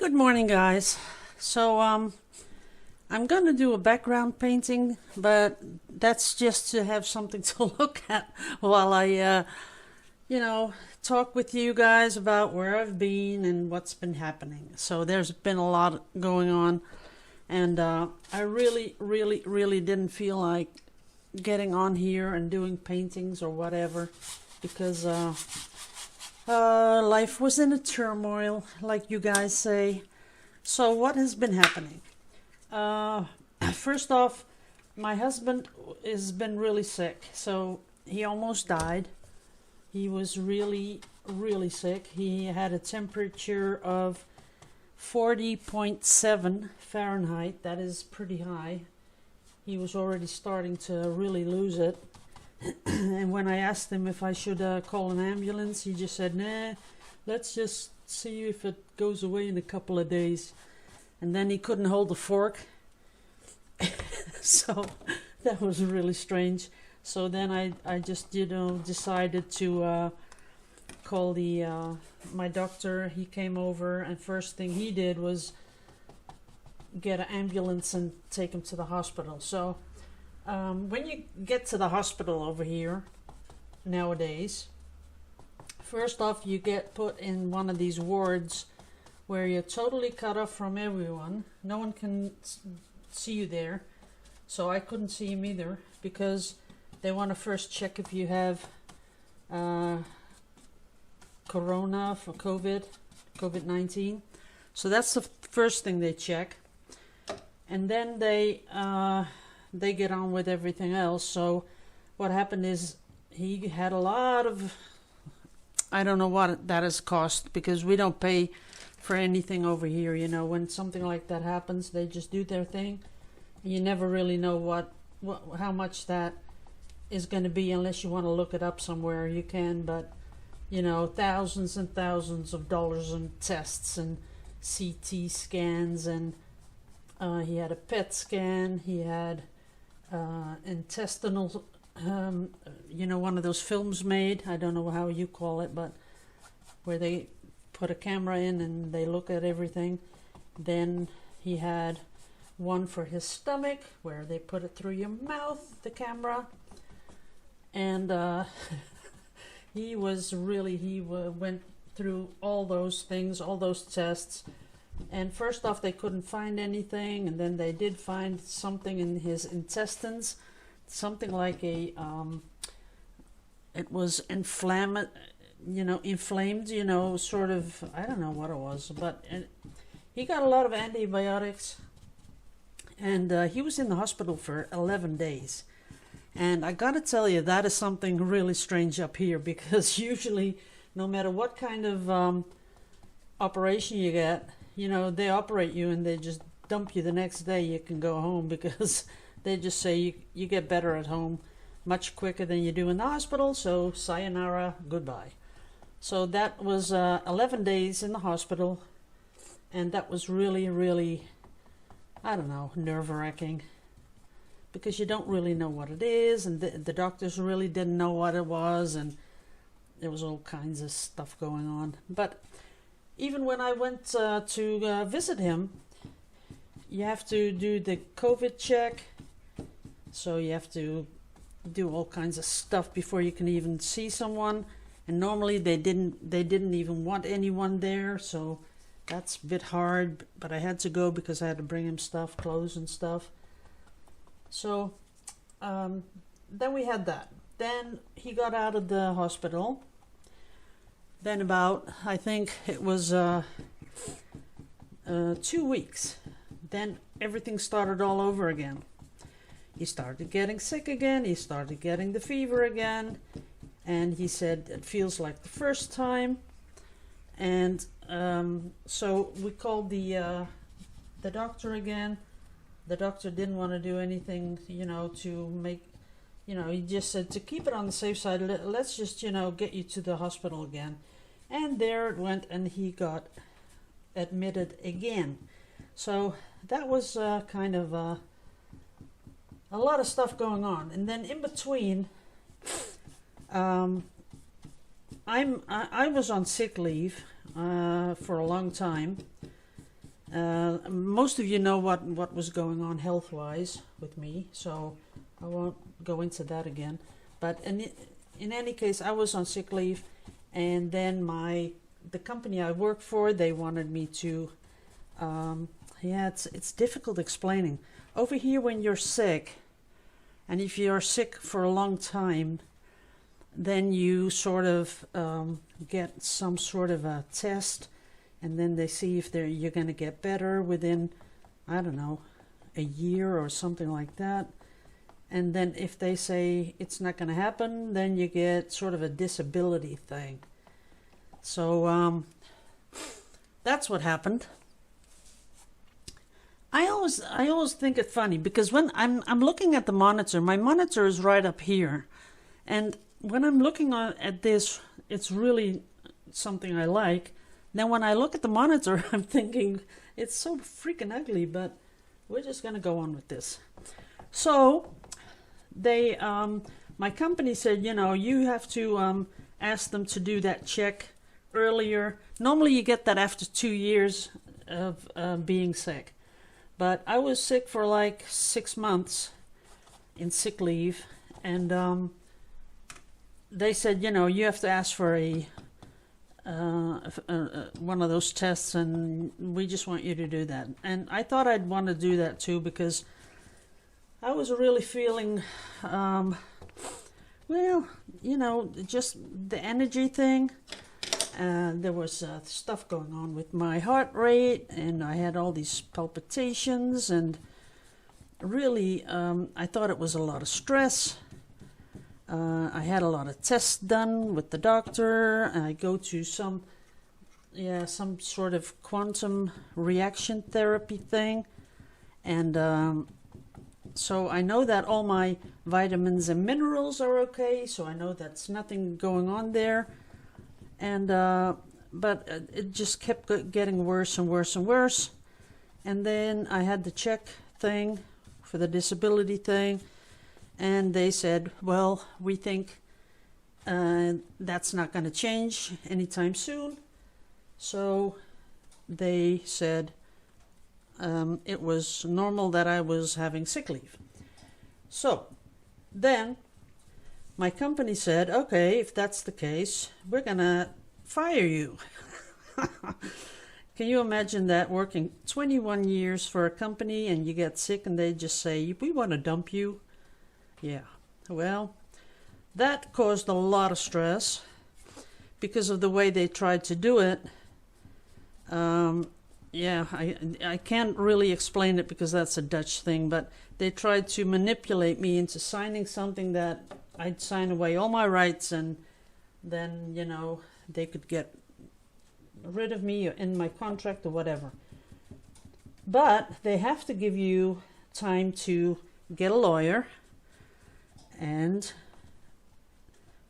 Good morning, guys. So, I'm going to do a background painting, but that's just to have something to look at while I talk with you guys about where I've been and what's been happening. So, there's been a lot going on, and I really didn't feel like getting on here and doing paintings or whatever because life was in a turmoil, like you guys say. So what has been happening? First off, my husband has been really sick. So he almost died. He was really sick. He had a temperature of 40.7 Fahrenheit. That is pretty high. He was already starting to really lose it. And when I asked him if I should call an ambulance, he just said, nah, let's just see if it goes away in a couple of days. And then he couldn't hold the fork. So that was really strange. So then I just, decided to call my doctor. He came over, and first thing he did was get an ambulance and take him to the hospital. So when you get to the hospital over here nowadays, first off you get put in one of these wards where you're totally cut off from everyone. No one can see you there. So I couldn't see him either because they want to first check if you have corona for COVID-19. So that's the first thing they check. And then they get on with everything else. So what happened is he had a lot of, I don't know what that has cost, because we don't pay for anything over here. When something like that happens, they just do their thing. You never really know how much that is going to be unless you want to look it up somewhere. You can, but thousands and thousands of dollars in tests and CT scans, and he had a PET scan. He had intestinal, one of those films made. I don't know how you call it, but where they put a camera in and they look at everything. Then he had one for his stomach where they put it through your mouth, the camera. And he went through all those things, all those tests. And first off, they couldn't find anything, and then they did find something in his intestines, something like it was inflamed, sort of, I don't know what it was, but he got a lot of antibiotics, and he was in the hospital for 11 days. And I gotta tell you, that is something really strange up here, because usually, no matter what kind of operation you get, they operate you and they just dump you the next day. You can go home because they just say you get better at home much quicker than you do in the hospital. So sayonara, goodbye. So that was 11 days in the hospital, and that was really, I don't know, nerve-wracking, because you don't really know what it is, and the doctors really didn't know what it was, and there was all kinds of stuff going on. But even when I went to visit him, you have to do the COVID check. So you have to do all kinds of stuff before you can even see someone. And normally they didn't even want anyone there. So that's a bit hard. But I had to go because I had to bring him stuff, clothes and stuff. So then we had that. Then he got out of the hospital. Then about, I think it was 2 weeks. Then everything started all over again. He started getting sick again. He started getting the fever again. And he said it feels like the first time. And so we called the doctor again. The doctor didn't want to do anything, to make, he just said to keep it on the safe side, let's just, get you to the hospital again. And there it went, and he got admitted again. So that was kind of a lot of stuff going on. And then in between, I was on sick leave for a long time, Most of you know what was going on health-wise with me, so I won't go into that again. But in any case, I was on sick leave, and then the company I work for, they wanted me to. It's difficult explaining. Over here, when you're sick, and if you're sick for a long time, then you sort of get some sort of a test, and then they see if you're going to get better within, I don't know, a year or something like that. And then if they say it's not going to happen, then you get sort of a disability thing. So that's what happened. I always think it funny because when I'm looking at the monitor, my monitor is right up here, and when I'm looking at this, it's really something I like. Then when I look at the monitor, I'm thinking it's so freaking ugly, but we're just gonna go on with this. So they, my company said, you have to ask them to do that check earlier. Normally you get that after 2 years of being sick. But I was sick for like 6 months in sick leave, and they said, you have to ask for one of those tests, and we just want you to do that. And I thought I'd want to do that too because I was really feeling, just the energy thing. There was stuff going on with my heart rate, and I had all these palpitations, and really I thought it was a lot of stress. I had a lot of tests done with the doctor. I go to some sort of quantum reaction therapy thing, and so I know that all my vitamins and minerals are okay, so I know that's nothing going on there. And but it just kept getting worse and worse and worse. And then I had the check thing for the disability thing, and they said, well, we think that's not going to change anytime soon. So they said it was normal that I was having sick leave. So then my company said, okay, if that's the case, we're going to fire you. Can you imagine that, working 21 years for a company and you get sick and they just say, we want to dump you? Yeah, well, that caused a lot of stress because of the way they tried to do it. I can't really explain it because that's a Dutch thing, but they tried to manipulate me into signing something that I'd sign away all my rights, and then, they could get rid of me or end my contract or whatever. But they have to give you time to get a lawyer and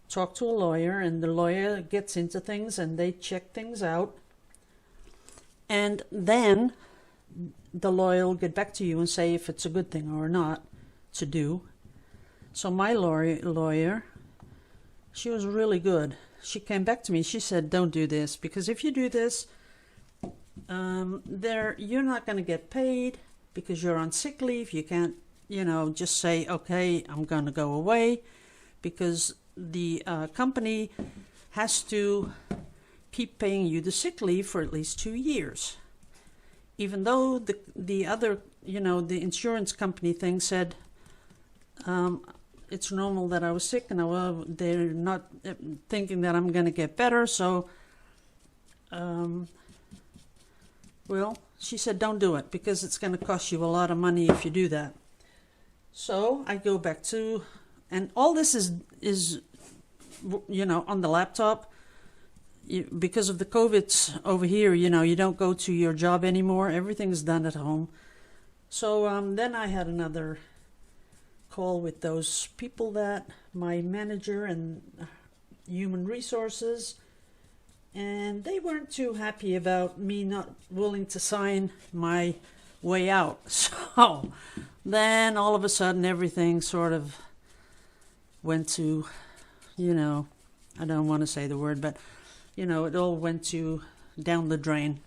talk to a lawyer, and the lawyer gets into things and they check things out. And then the lawyer will get back to you and say if it's a good thing or not to do. So my lawyer, she was really good. She came back to me. She said, don't do this, because if you do this, you're not going to get paid because you're on sick leave. You can't, just say, okay, I'm going to go away, because the company has to keep paying you the sick leave for at least 2 years. Even though the other, the insurance company thing said, it's normal that I was sick, and they're not thinking that I'm going to get better. So, she said, don't do it because it's going to cost you a lot of money if you do that. So I go back to, and all this is on the laptop. Because of the COVID over here, you don't go to your job anymore. Everything's done at home. So then I had another call with those people, that my manager and human resources, and they weren't too happy about me not willing to sign my way out. So then all of a sudden everything sort of went to, I don't want to say the word, but it all went down the drain.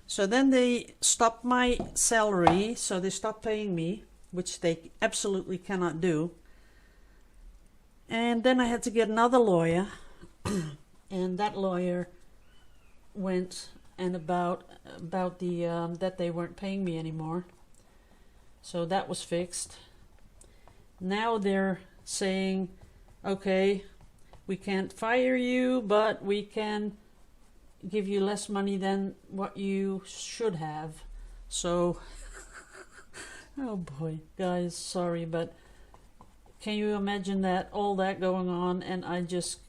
So then they stopped my salary, so they stopped paying me, which they absolutely cannot do. And then I had to get another lawyer, and that lawyer went and about the that they weren't paying me anymore. So that was fixed. Now they're saying, okay, we can't fire you, but we can give you less money than what you should have. So, oh boy, guys, sorry, but can you imagine that, all that going on, and I just,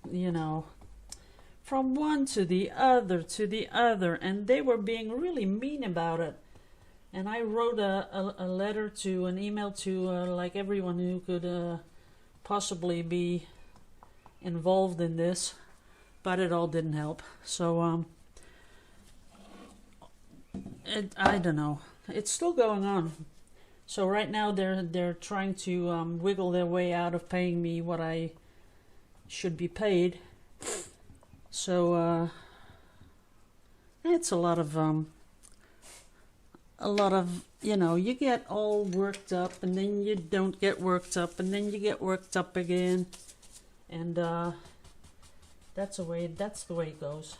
from one to the other, and they were being really mean about it. And I wrote a letter to, an email to like everyone who could possibly be involved in this, but it all didn't help. So I don't know, it's still going on. So right now they're trying to wiggle their way out of paying me what I should be paid. So it's a lot of you get all worked up, and then you don't get worked up, and then you get worked up again, and that's the way it goes.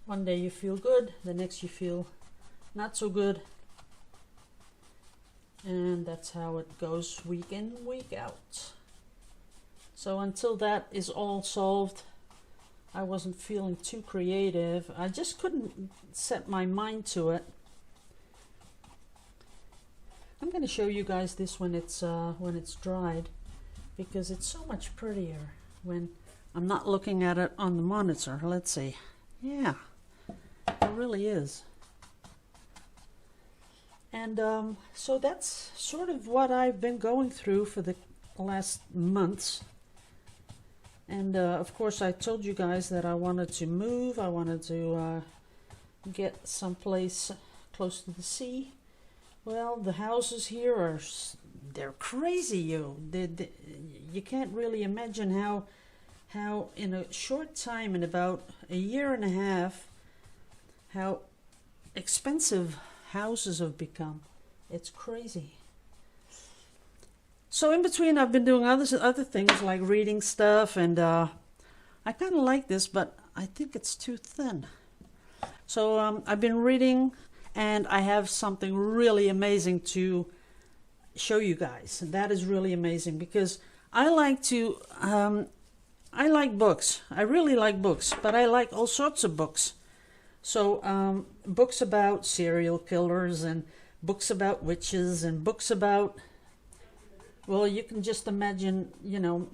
One day you feel good, the next you feel not so good, and that's how it goes week in, week out. So until that is all solved, I wasn't feeling too creative. I just couldn't set my mind to it. I'm going to show you guys this when it's dried, because it's so much prettier when I'm not looking at it on the monitor. Let's see. Yeah, it really is. And so that's sort of what I've been going through for the last months. And of course I told you guys that I wanted to move. I wanted to get someplace close to the sea. Well, the houses here they're crazy. You can't really imagine how in a short time, in about a year and a half, how expensive houses have become. It's crazy. So in between, I've been doing other things like reading stuff, and I kind of like this, but I think it's too thin. So I've been reading, and I have something really amazing to show you guys. And that is really amazing, because I like books. I really like books, but I like all sorts of books. So books about serial killers, and books about witches, and books about, well, you can just imagine,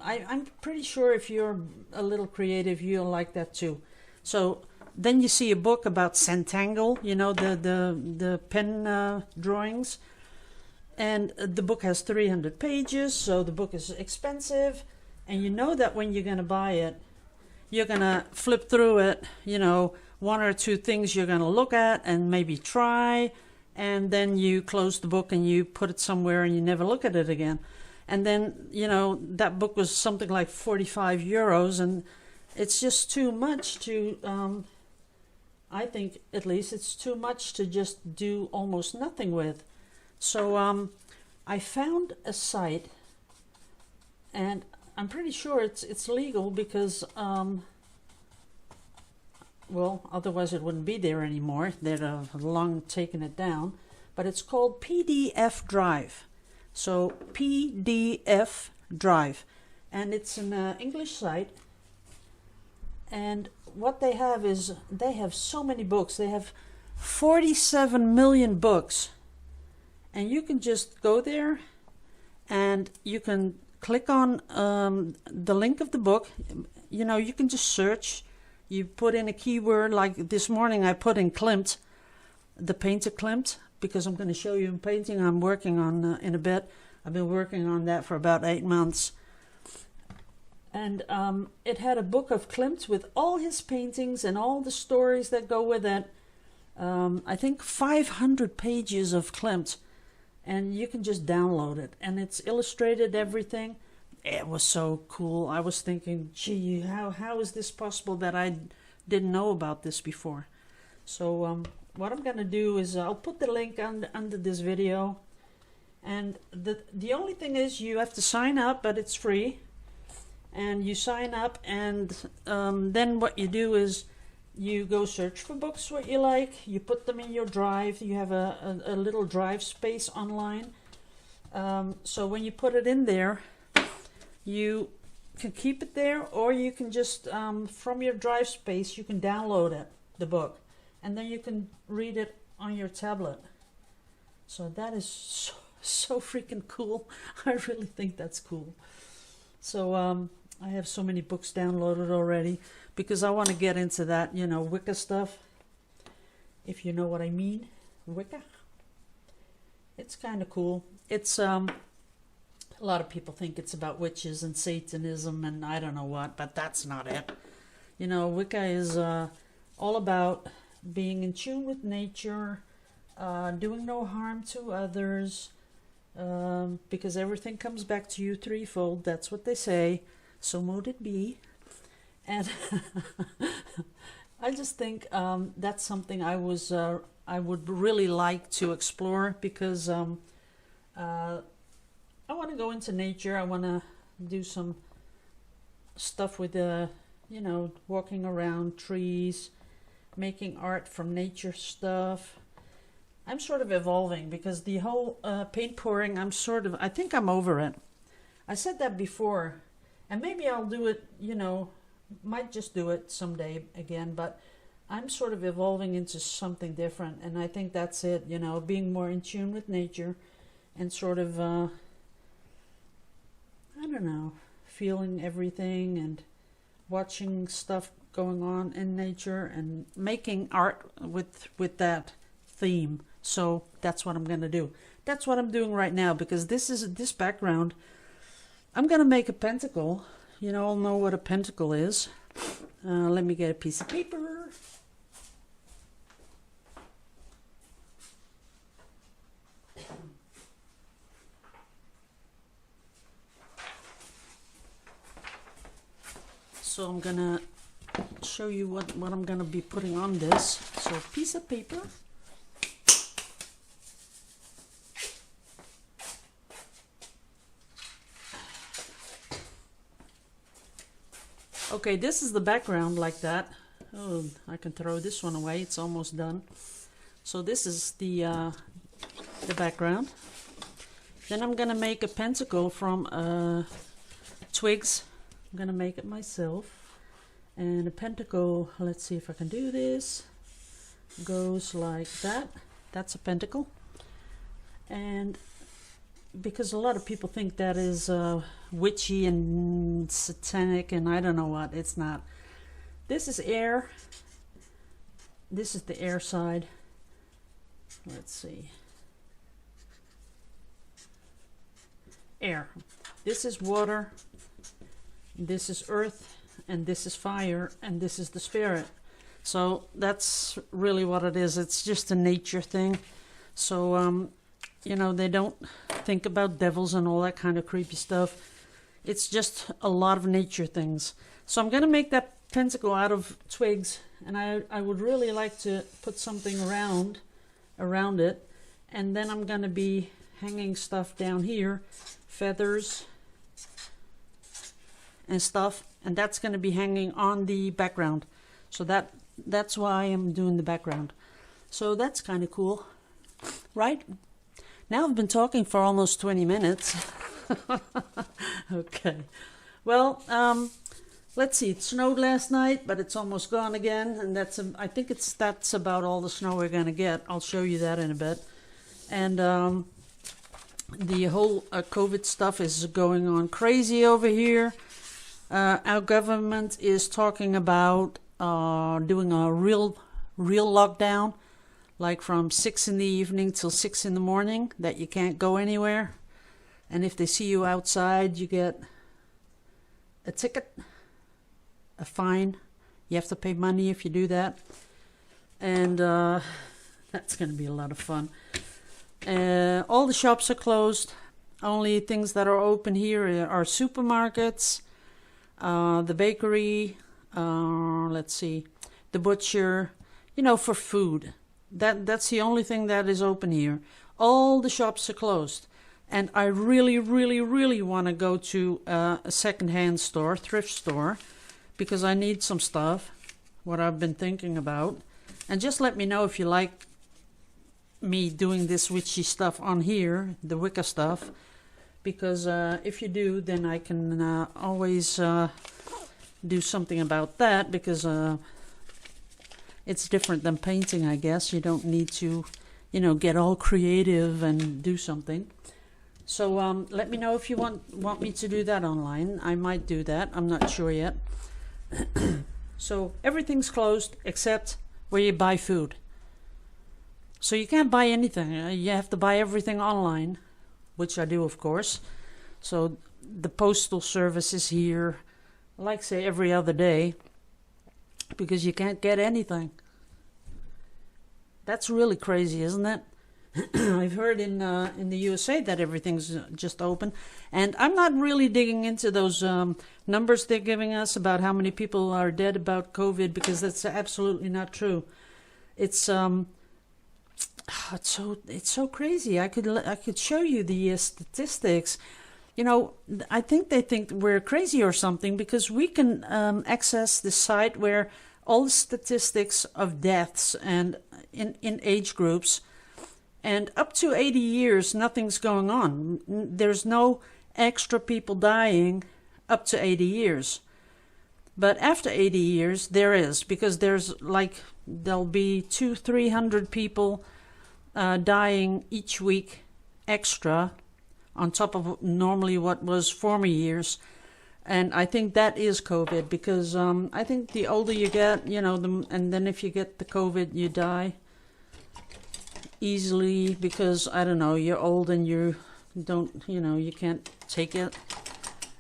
I'm pretty sure if you're a little creative, you'll like that too. So then you see a book about Centangle, the pen drawings. And the book has 300 pages, so the book is expensive. And you know that when you're going to buy it, you're going to flip through it, one or two things you're going to look at and maybe try. And then you close the book and you put it somewhere and you never look at it again. And then, that book was something like 45 euros, and it's just too much to, I think at least, it's too much to just do almost nothing with. So I found a site, and I'm pretty sure it's legal, because, well, otherwise it wouldn't be there anymore. They'd have long taken it down. But it's called PDF Drive. So PDF Drive, and it's an English site. And what they have is they have so many books. They have 47 million books, and you can just go there and you can click on the link of the book. You can just search. You put in a keyword, like this morning I put in Klimt, the painter Klimt, because I'm going to show you a painting I'm working on in a bit. I've been working on that for about 8 months. And it had a book of Klimt with all his paintings and all the stories that go with it. I think 500 pages of Klimt. And you can just download it. And it's illustrated, everything. It was so cool. I was thinking, gee, how is this possible that I didn't know about this before. So what I'm gonna do is I'll put the link under this video, and the only thing is you have to sign up, but it's free. And you sign up, and then what you do is you go search for books what you like, you put them in your drive. You have a little drive space online, so when you put it in there, you can keep it there, or you can just from your drive space you can download it, the book, and then you can read it on your tablet. So that is so freaking cool. I really think that's cool. So I have so many books downloaded already because I want to get into that, you know, Wicca stuff, if you know what I mean. Wicca. It's kind of cool. It's a lot of people think it's about witches and Satanism and I don't know what, but that's not it. You know, Wicca is all about being in tune with nature, doing no harm to others, because everything comes back to you threefold. That's what they say. So mote it be. And I just think that's something I would really like to explore, because I want to go into nature. I want to do some stuff with you know, walking around trees, making art from nature stuff. I'm sort of evolving, because the whole paint pouring, I think I'm over it. I said that before, and maybe I'll do it, you know, might just do it someday again, but I'm sort of evolving into something different, and I think that's it, you know, being more in tune with nature and sort of, I don't know, feeling everything and watching stuff going on in nature and making art with that theme. So that's what I'm going to do. That's what I'm doing right now, because this background, I'm going to make a pentacle. You all know what a pentacle is. Let me get a piece of paper. So I'm going to show you what I'm going to be putting on this. So a piece of paper. Okay, this is the background like that. Oh, I can throw this one away. It's almost done. So this is the background. Then I'm gonna make a pentacle from twigs. I'm gonna make it myself. And a pentacle, let's see if I can do this, goes like that. That's a pentacle. And because a lot of people think that is witchy and satanic and I don't know what, it's not. This is air. This is the air side. Let's see. Air. This is water. This is earth. And this is fire. And this is the spirit. So that's really what it is. It's just a nature thing. So, you know, they don't think about devils and all that kind of creepy stuff. It's just a lot of nature things. So I'm going to make that pentacle out of twigs, and I would really like to put something around it, and then I'm going to be hanging stuff down here, feathers and stuff, and that's going to be hanging on the background. So that's why I'm doing the background. So that's kind of cool, right? Now I've been talking for almost 20 minutes. Okay. Well, let's see. It snowed last night, but it's almost gone again. And I think that's about all the snow we're going to get. I'll show you that in a bit. And the whole COVID stuff is going on crazy over here. Our government is talking about doing a real lockdown. Like from 6 in the evening till 6 in the morning, that you can't go anywhere. And if they see you outside, you get a ticket, a fine. You have to pay money if you do that. And that's going to be a lot of fun. All the shops are closed. Only things that are open here are supermarkets, the bakery, let's see, the butcher, you know, for food. That's the only thing that is open here. All the shops are closed. And I really, really, really want to go to a secondhand store, thrift store, because I need some stuff, what I've been thinking about. And just let me know if you like me doing this witchy stuff on here, the Wicca stuff. Because if you do, then I can always do something about that, because it's different than painting, I guess. You don't need to, you know, get all creative and do something. So let me know if you want me to do that online. I might do that. I'm not sure yet. So everything's closed except where you buy food. So you can't buy anything. You have to buy everything online, which I do, of course. So the postal service is here, like say every other day, because you can't get anything. That's really crazy, isn't it? I've heard in the USA that everything's just open, and I'm not really digging into those numbers they're giving us about how many people are dead about COVID, because that's absolutely not true. It's so crazy. I could show you the statistics. You know, I think they think we're crazy or something, because we can access the site where all the statistics of deaths and in age groups. And up to 80 years, nothing's going on. There's no extra people dying up to 80 years. But after 80 years, there is, because there'll be 200-300 people dying each week extra on top of normally what was former years. And I think that is COVID, because I think the older you get, you know, and then if you get the COVID, you die easily, because I don't know, you're old and you don't, you know, you can't take it.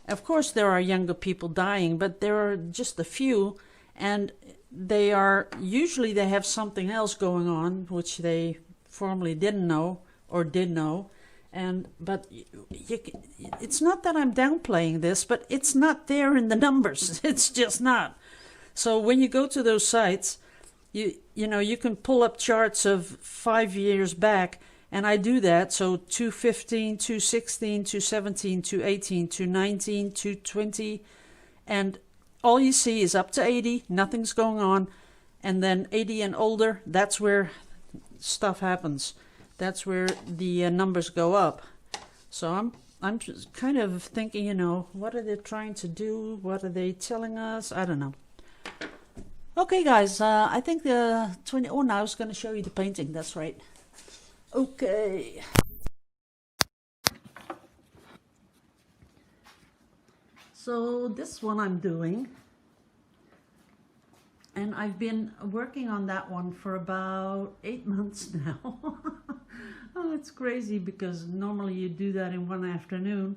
Of course there are younger people dying, but there are just a few, and they have something else going on which they formerly didn't know or did know. But it's not that I'm downplaying this, but it's not there in the numbers. It's just not. So when you go to those sites, you know, you can pull up charts of 5 years back, and I do that. So 2015, 2016, 2017, 2018, 2019, 2020, and all you see is up to 80, nothing's going on, and then 80 and older, that's where stuff happens. That's where the numbers go up. So I'm just kind of thinking, you know, what are they trying to do? What are they telling us? I don't know. Okay, guys, I think the 20... Oh, now I was going to show you the painting. That's right. Okay. So this one I'm doing. And I've been working on that one for about 8 months now. Oh, it's crazy, because normally you do that in one afternoon.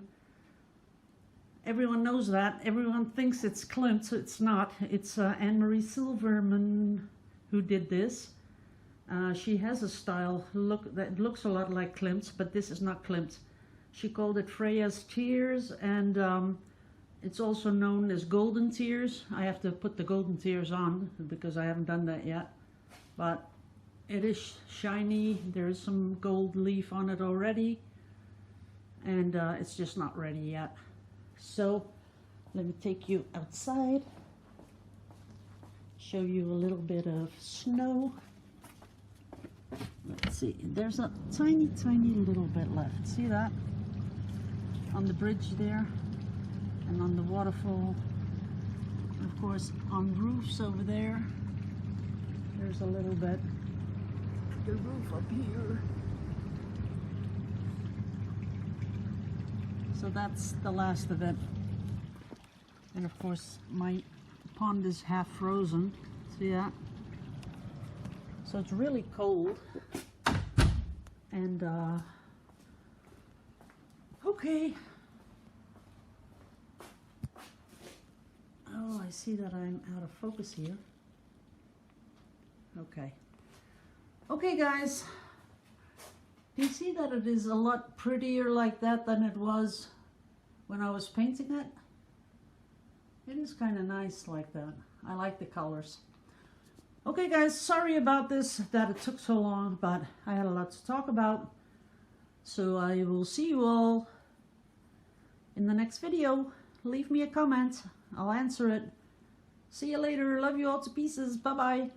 Everyone knows that. Everyone thinks it's Klimt. It's not. It's Annemarie Silverman who did this. She has a style that looks a lot like Klimt's, but this is not Klimt. She called it Freya's Tears, and it's also known as Golden Tears. I have to put the Golden Tears on because I haven't done that yet. But it is shiny. There is some gold leaf on it already, and it's just not ready yet. So let me take you outside, show you a little bit of snow. Let's see, there's a tiny little bit left. See that? On the bridge there, and on the waterfall. Of course, on roofs over there, there's a little bit. The roof up here. So that's the last of it. And of course my pond is half frozen. See that? So it's really cold. And okay. Oh, I see that I'm out of focus here. Okay. Okay, guys. Do you see that it is a lot prettier like that than it was when I was painting it? It is kind of nice like that. I like the colors. Okay guys, sorry about this, that it took so long, but I had a lot to talk about. So I will see you all in the next video. Leave me a comment, I'll answer it. See you later, love you all to pieces, bye bye.